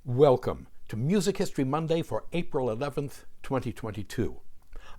Welcome to Music History Monday for April 11th, 2022.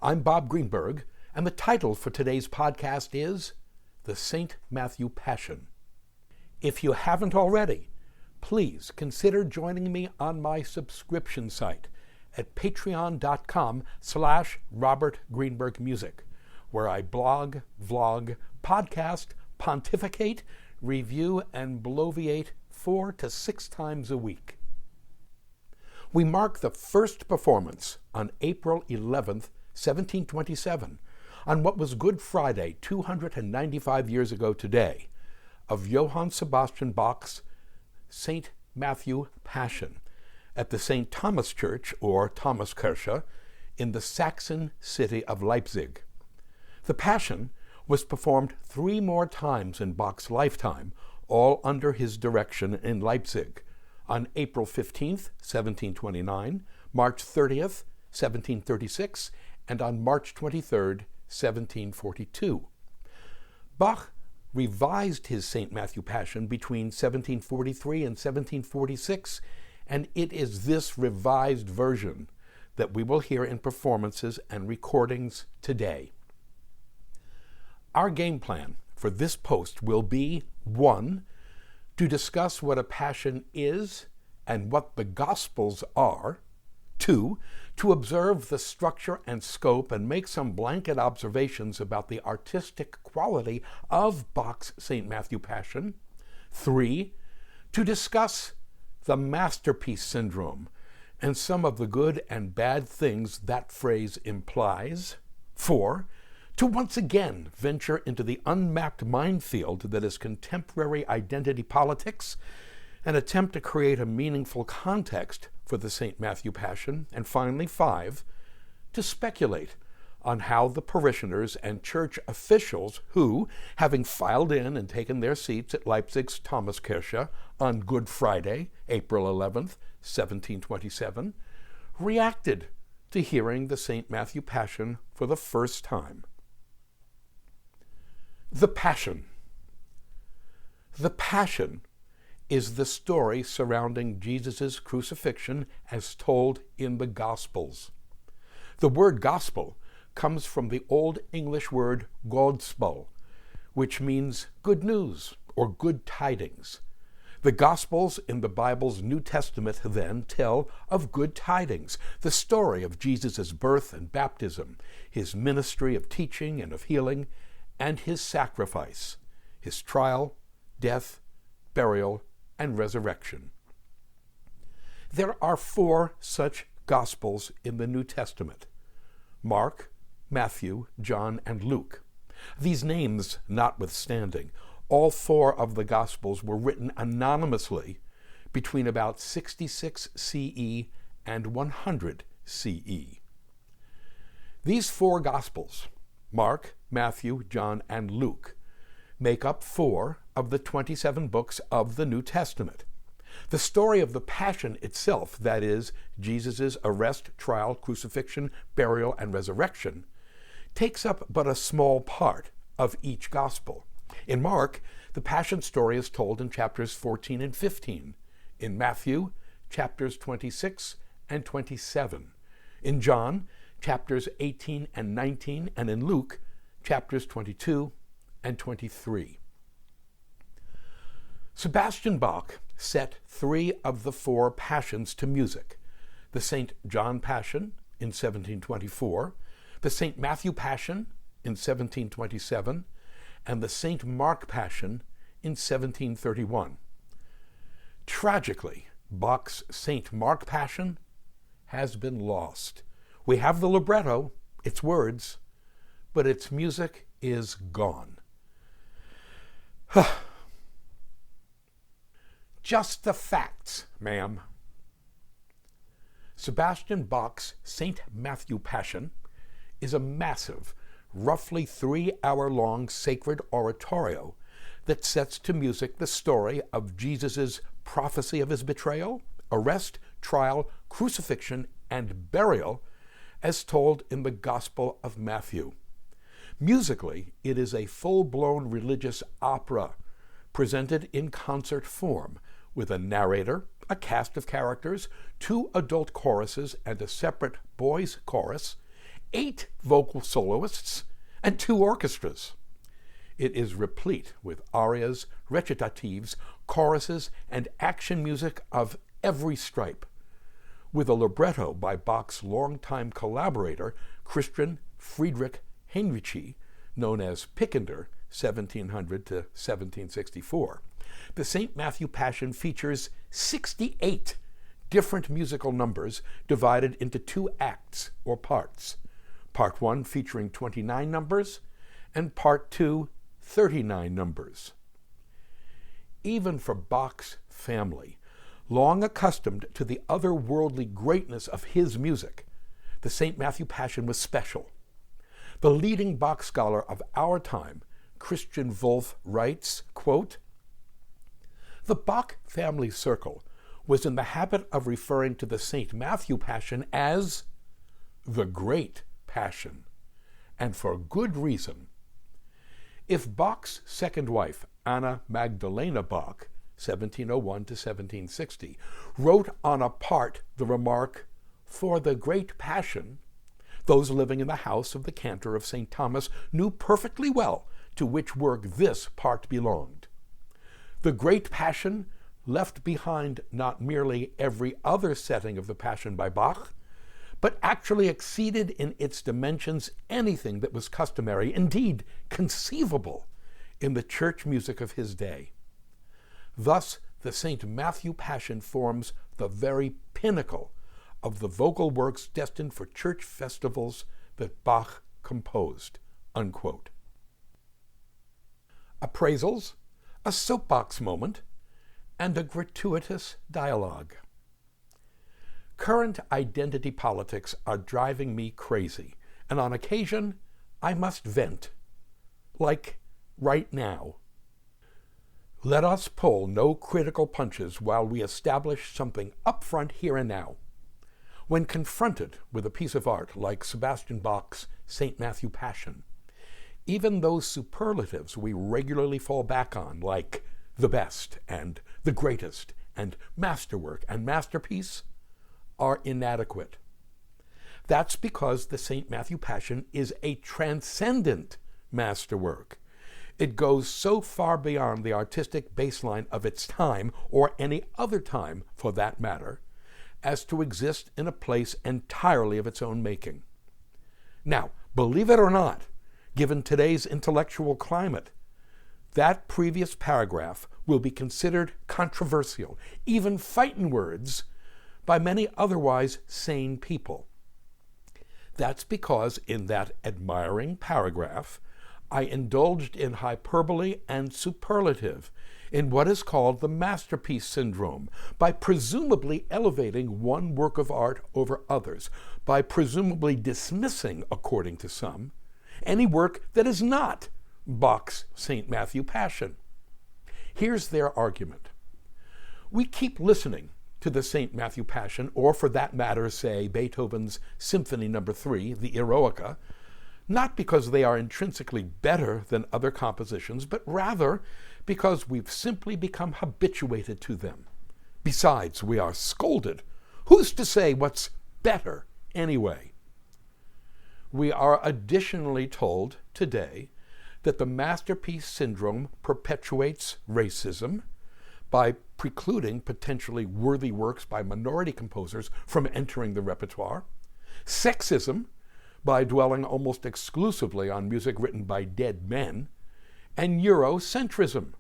I'm Bob Greenberg, and the title for today's podcast is The St. Matthew Passion. If you haven't already, please consider joining me on my subscription site at patreon.com/RobertGreenbergMusic, where I blog, vlog, podcast, pontificate, review, and bloviate 4 to 6 times a week. We mark the first performance on April 11th, 1727, on what was Good Friday 295 years ago today, of Johann Sebastian Bach's St. Matthew Passion at the St. Thomaskirche, or Thomaskirche, in the Saxon city of Leipzig. The Passion was performed 3 more times in Bach's lifetime, all under his direction in Leipzig, on April 15th, 1729, March 30th, 1736, and on March 23rd, 1742. Bach revised his St. Matthew Passion between 1743 and 1746, and it is this revised version that we will hear in performances and recordings today. Our game plan for this post will be 1. To discuss what a passion is and what the Gospels are. 2. To observe the structure and scope and make some blanket observations about the artistic quality of Bach's St. Matthew Passion. 3. To discuss the masterpiece syndrome and some of the good and bad things that phrase implies. 4. To once again venture into the unmapped minefield that is contemporary identity politics and attempt to create a meaningful context for the St. Matthew Passion. And finally, 5, to speculate on how the parishioners and church officials who, having filed in and taken their seats at Leipzig's Thomaskirche on Good Friday, April 11th, 1727, reacted to hearing the St. Matthew Passion for the first time. The Passion. The Passion is the story surrounding Jesus' crucifixion as told in the Gospels. The word gospel comes from the Old English word godspel, which means good news or good tidings. The Gospels in the Bible's New Testament then tell of good tidings, the story of Jesus' birth and baptism, his ministry of teaching and of healing, and his sacrifice, his trial, death, burial, and resurrection. There are 4 such Gospels in the New Testament: Mark, Matthew, John, and Luke. These names notwithstanding, all 4 of the Gospels were written anonymously between about 66 CE and 100 CE. These 4 Gospels, Mark, Matthew, John, and Luke, make up 4 of the 27 books of the New Testament. The story of the Passion itself, that is, Jesus' arrest, trial, crucifixion, burial, and resurrection, takes up but a small part of each Gospel. In Mark, the Passion story is told in chapters 14 and 15. In Matthew, chapters 26 and 27. In John, chapters 18 and 19, and in Luke, chapters 22 and 23. Sebastian Bach set 3 of the 4 Passions to music: the St. John Passion in 1724, the St. Matthew Passion in 1727, and the St. Mark Passion in 1731. Tragically, Bach's St. Mark Passion has been lost. We have the libretto, its words, but its music is gone. Just the facts, ma'am. Sebastian Bach's St. Matthew Passion is a massive, roughly 3-hour-long sacred oratorio that sets to music the story of Jesus' prophecy of his betrayal, arrest, trial, crucifixion, and burial as told in the Gospel of Matthew. Musically, it is a full-blown religious opera presented in concert form with a narrator, a cast of characters, 2 adult choruses and a separate boys' chorus, 8 vocal soloists, and 2 orchestras. It is replete with arias, recitatives, choruses, and action music of every stripe, with a libretto by Bach's longtime collaborator, Christian Friedrich Heinrici, known as Pickender, 1700 to 1764. The St. Matthew Passion features 68 different musical numbers divided into 2 acts or parts. Part 1 featuring 29 numbers, and Part 2 39 numbers. Even for Bach's family, long accustomed to the otherworldly greatness of his music, the St. Matthew Passion was special. The leading Bach scholar of our time, Christian Wolff, writes, quote, "The Bach family circle was in the habit of referring to the St. Matthew Passion as the Great Passion, and for good reason. If Bach's second wife, Anna Magdalena Bach, 1701 to 1760, wrote on a part the remark, 'For the Great Passion,' those living in the house of the cantor of St. Thomas knew perfectly well to which work this part belonged. The Great Passion left behind not merely every other setting of the Passion by Bach, but actually exceeded in its dimensions anything that was customary, indeed conceivable, in the church music of his day. Thus, the St. Matthew Passion forms the very pinnacle of the vocal works destined for church festivals that Bach composed." Unquote. Appraisals, a soapbox moment, and a gratuitous dialogue. Current identity politics are driving me crazy, and on occasion, I must vent. Like right now. Let us pull no critical punches while we establish something upfront here and now. When confronted with a piece of art like Sebastian Bach's St. Matthew Passion, even those superlatives we regularly fall back on, like the best and the greatest and masterwork and masterpiece, are inadequate. That's because the St. Matthew Passion is a transcendent masterwork. It goes so far beyond the artistic baseline of its time, or any other time for that matter, as to exist in a place entirely of its own making. Now, believe it or not, given today's intellectual climate, that previous paragraph will be considered controversial, even fighting words, by many otherwise sane people. That's because in that admiring paragraph, I indulged in hyperbole and superlative, in what is called the masterpiece syndrome, by presumably elevating one work of art over others, by presumably dismissing, according to some, any work that is not Bach's St. Matthew Passion. Here's their argument. We keep listening to the St. Matthew Passion, or for that matter, say, Beethoven's Symphony No. 3, the Eroica, not because they are intrinsically better than other compositions, but rather because we've simply become habituated to them. Besides, we are scolded. Who's to say what's better anyway? We are additionally told today that the masterpiece syndrome perpetuates racism by precluding potentially worthy works by minority composers from entering the repertoire, sexism by dwelling almost exclusively on music written by dead men, and Eurocentrism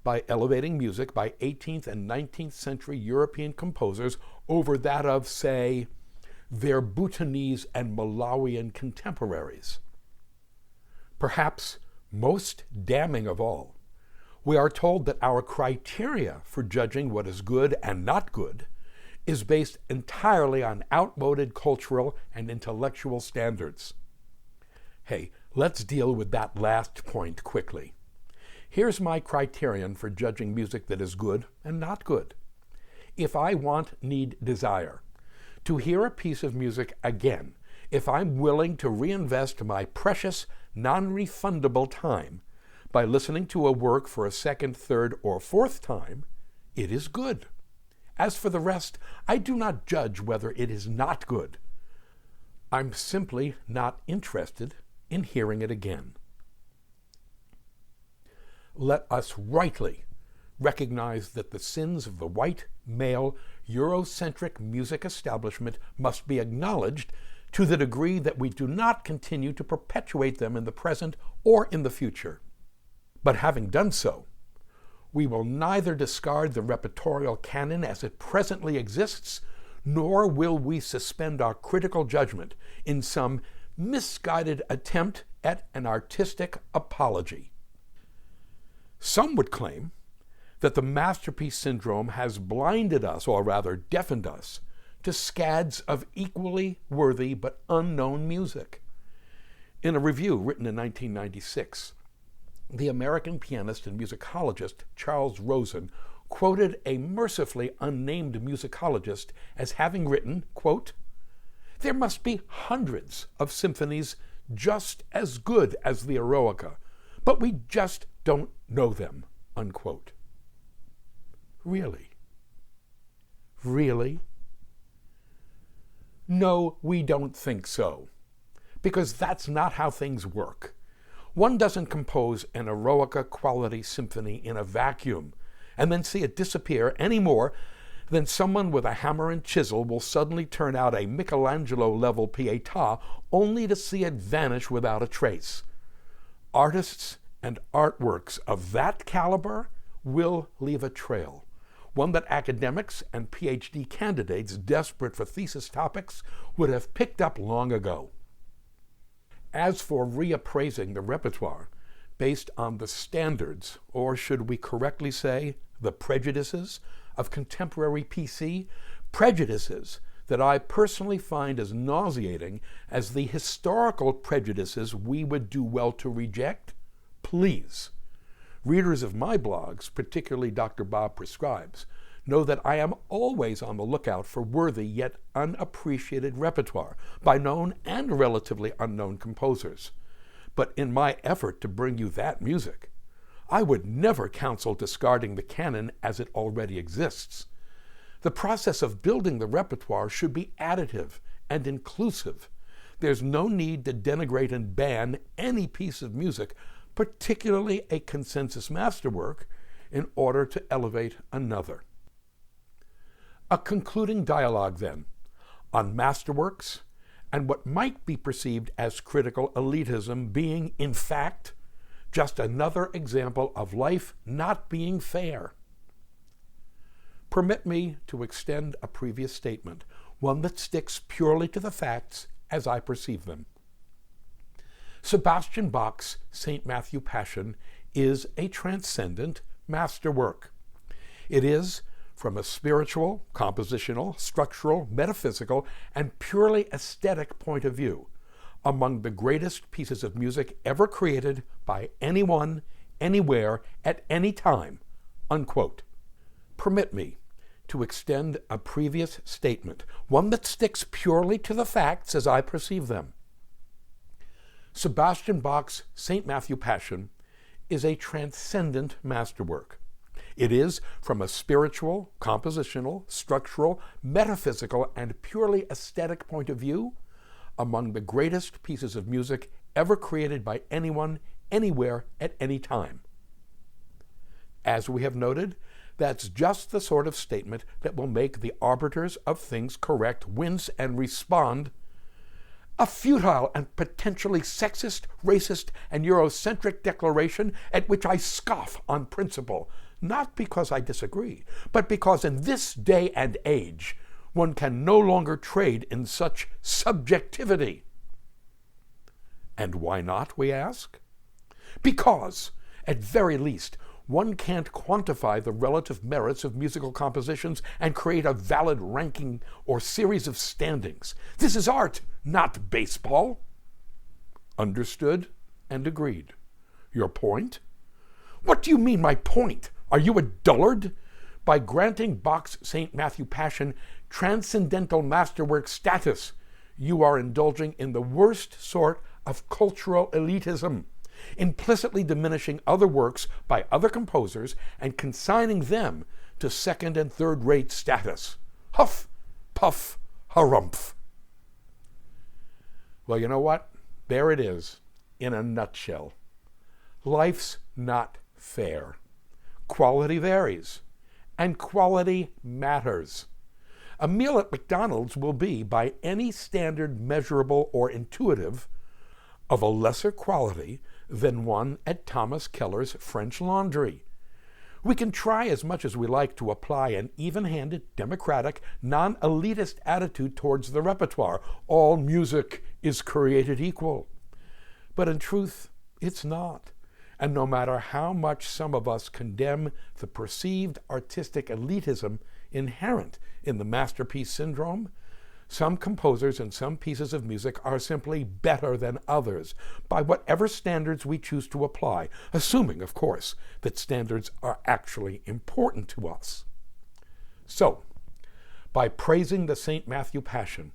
by elevating music by 18th and 19th century European composers over that of, say, their Bhutanese and Malawian contemporaries. Perhaps most damning of all, we are told that our criteria for judging what is good and not good is based entirely on outmoded cultural and intellectual standards. Hey, let's deal with that last point quickly. Here's my criterion for judging music that is good and not good. If I want, need, desire to hear a piece of music again, if I'm willing to reinvest my precious, non-refundable time by listening to a work for a second, third, or fourth time, it is good. As for the rest, I do not judge whether it is not good. I'm simply not interested in hearing it again. Let us rightly recognize that the sins of the white, male, Eurocentric music establishment must be acknowledged to the degree that we do not continue to perpetuate them in the present or in the future. But having done so, we will neither discard the repertorial canon as it presently exists, nor will we suspend our critical judgment in some misguided attempt at an artistic apology. Some would claim that the masterpiece syndrome has blinded us, or rather deafened us, to scads of equally worthy but unknown music. In a review written in 1996, the American pianist and musicologist Charles Rosen quoted a mercifully unnamed musicologist as having written, quote, "There must be hundreds of symphonies just as good as the Eroica, but we just don't know them," unquote. Really? Really? No, we don't think so, because that's not how things work. One doesn't compose an Eroica quality symphony in a vacuum and then see it disappear any more than someone with a hammer and chisel will suddenly turn out a Michelangelo-level Pietà only to see it vanish without a trace. Artists and artworks of that caliber will leave a trail, one that academics and PhD candidates desperate for thesis topics would have picked up long ago. As for reappraising the repertoire based on the standards, or should we correctly say, the prejudices of contemporary PC, prejudices that I personally find as nauseating as the historical prejudices we would do well to reject, please, readers of my blogs, particularly Dr. Bob Prescribes, know that I am always on the lookout for worthy yet unappreciated repertoire by known and relatively unknown composers. But in my effort to bring you that music, I would never counsel discarding the canon as it already exists. The process of building the repertoire should be additive and inclusive. There's no need to denigrate and ban any piece of music, particularly a consensus masterwork, in order to elevate another. A concluding dialogue, then, on masterworks and what might be perceived as critical elitism being, in fact, just another example of life not being fair. Permit me to extend a previous statement, one that sticks purely to the facts as I perceive them. Sebastian Bach's St. Matthew Passion is a transcendent masterwork. It is, from a spiritual, compositional, structural, metaphysical, and purely aesthetic point of view, among the greatest pieces of music ever created by anyone, anywhere, at any time, unquote. Permit me to extend a previous statement, one that sticks purely to the facts as I perceive them. Sebastian Bach's St. Matthew Passion is a transcendent masterwork. It is, from a spiritual, compositional, structural, metaphysical, and purely aesthetic point of view, among the greatest pieces of music ever created by anyone, anywhere, at any time. As we have noted, that's just the sort of statement that will make the arbiters of things correct wince and respond, "A futile and potentially sexist, racist, and Eurocentric declaration at which I scoff on principle, not because I disagree, but because in this day and age, one can no longer trade in such subjectivity." And why not, we ask? Because, at very least, one can't quantify the relative merits of musical compositions and create a valid ranking or series of standings. This is art, not baseball. Understood and agreed. Your point? What do you mean, my point? Are you a dullard? By granting Bach's St. Matthew Passion transcendental masterwork status, you are indulging in the worst sort of cultural elitism, implicitly diminishing other works by other composers and consigning them to second and third-rate status. Huff, puff, harumph. Well, you know what? There it is, in a nutshell. Life's not fair. Quality varies, and quality matters. A meal at McDonald's will be, by any standard measurable or intuitive, of a lesser quality than one at Thomas Keller's French Laundry. We can try as much as we like to apply an even-handed, democratic, non-elitist attitude towards the repertoire. All music is created equal. But in truth, it's not. And no matter how much some of us condemn the perceived artistic elitism inherent in the masterpiece syndrome, some composers and some pieces of music are simply better than others by whatever standards we choose to apply, assuming, of course, that standards are actually important to us. So, by praising the St. Matthew Passion,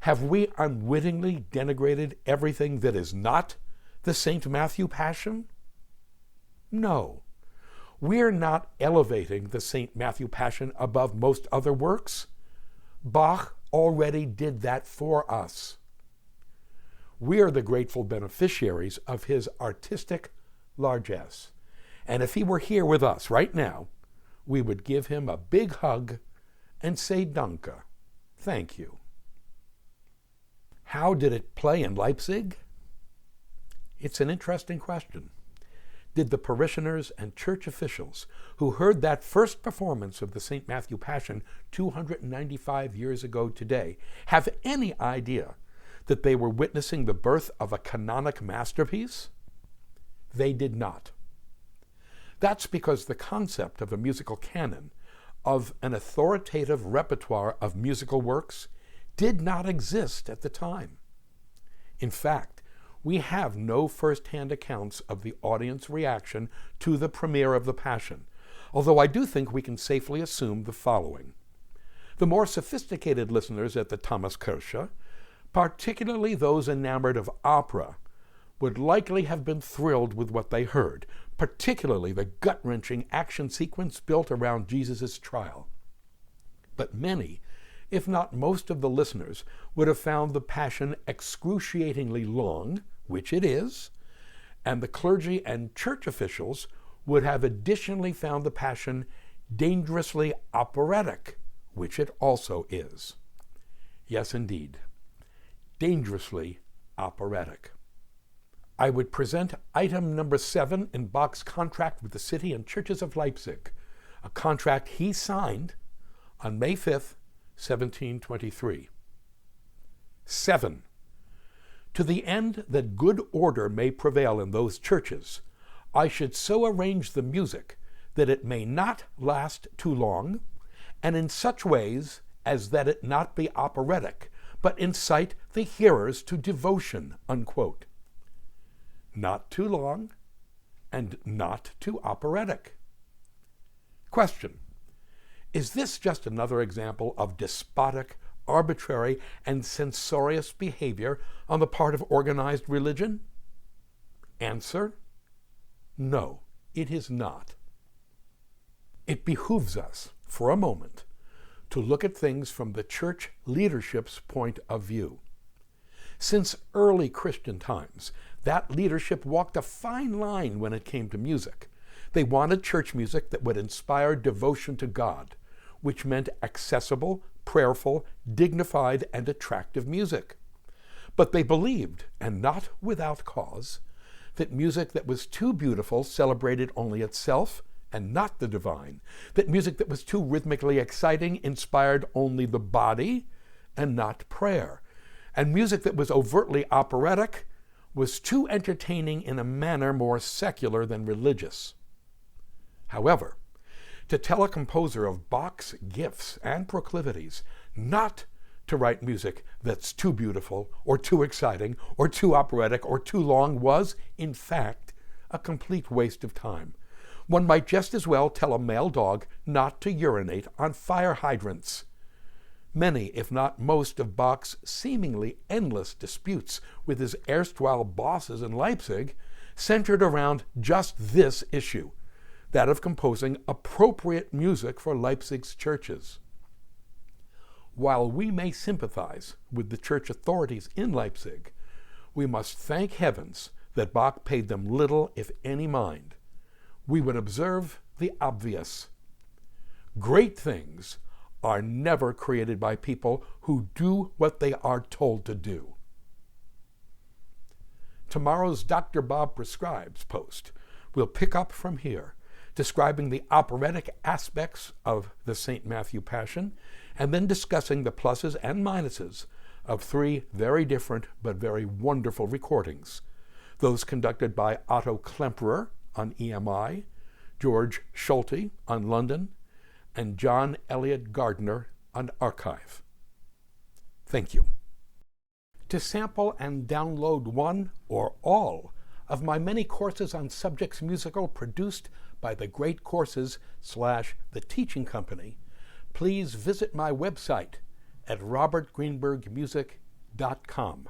have we unwittingly denigrated everything that is not the St. Matthew Passion? No. We're not elevating the St. Matthew Passion above most other works. Bach already did that for us. We are the grateful beneficiaries of his artistic largesse. And if he were here with us right now, we would give him a big hug and say danke, thank you. How did it play in Leipzig? It's an interesting question. Did the parishioners and church officials who heard that first performance of the St. Matthew Passion 295 years ago today have any idea that they were witnessing the birth of a canonic masterpiece? They did not. That's because the concept of a musical canon, of an authoritative repertoire of musical works, did not exist at the time. In fact, we have no first-hand accounts of the audience reaction to the premiere of the Passion, although I do think we can safely assume the following. The more sophisticated listeners at the Thomaskirche, particularly those enamored of opera, would likely have been thrilled with what they heard, particularly the gut-wrenching action sequence built around Jesus' trial. But many, if not most of the listeners, would have found the Passion excruciatingly long, which it is, and the clergy and church officials would have additionally found the Passion dangerously operatic, which it also is. Yes, indeed, dangerously operatic. I would present item number 7 in Bach's contract with the city and churches of Leipzig, a contract he signed on May 5th, 1723. 7. To the end that good order may prevail in those churches, I should so arrange the music that it may not last too long, and in such ways as that it not be operatic, but incite the hearers to devotion, unquote. Not too long, and not too operatic. Question: is this just another example of despotic, arbitrary, and censorious behavior on the part of organized religion? Answer: no, it is not. It behooves us, for a moment, to look at things from the church leadership's point of view. Since early Christian times, that leadership walked a fine line when it came to music. They wanted church music that would inspire devotion to God, which meant accessible, prayerful, dignified, and attractive music. But they believed, and not without cause, that music that was too beautiful celebrated only itself and not the divine, that music that was too rhythmically exciting inspired only the body and not prayer, and music that was overtly operatic was too entertaining in a manner more secular than religious. However, to tell a composer of Bach's gifts and proclivities not to write music that's too beautiful or too exciting or too operatic or too long was, in fact, a complete waste of time. One might just as well tell a male dog not to urinate on fire hydrants. Many, if not most, of Bach's seemingly endless disputes with his erstwhile bosses in Leipzig centered around just this issue, that of composing appropriate music for Leipzig's churches. While we may sympathize with the church authorities in Leipzig, we must thank heavens that Bach paid them little, if any, mind. We would observe the obvious. Great things are never created by people who do what they are told to do. Tomorrow's Dr. Bob Prescribes post will pick up from here, describing the operatic aspects of the St. Matthew Passion, and then discussing the pluses and minuses of three very different but very wonderful recordings, those conducted by Otto Klemperer on EMI, George Schulte on London, and John Elliott Gardner on Archive. Thank you. To sample and download one or all of my many courses on subjects musical produced by the Great Courses / The Teaching Company, please visit my website at robertgreenbergmusic.com.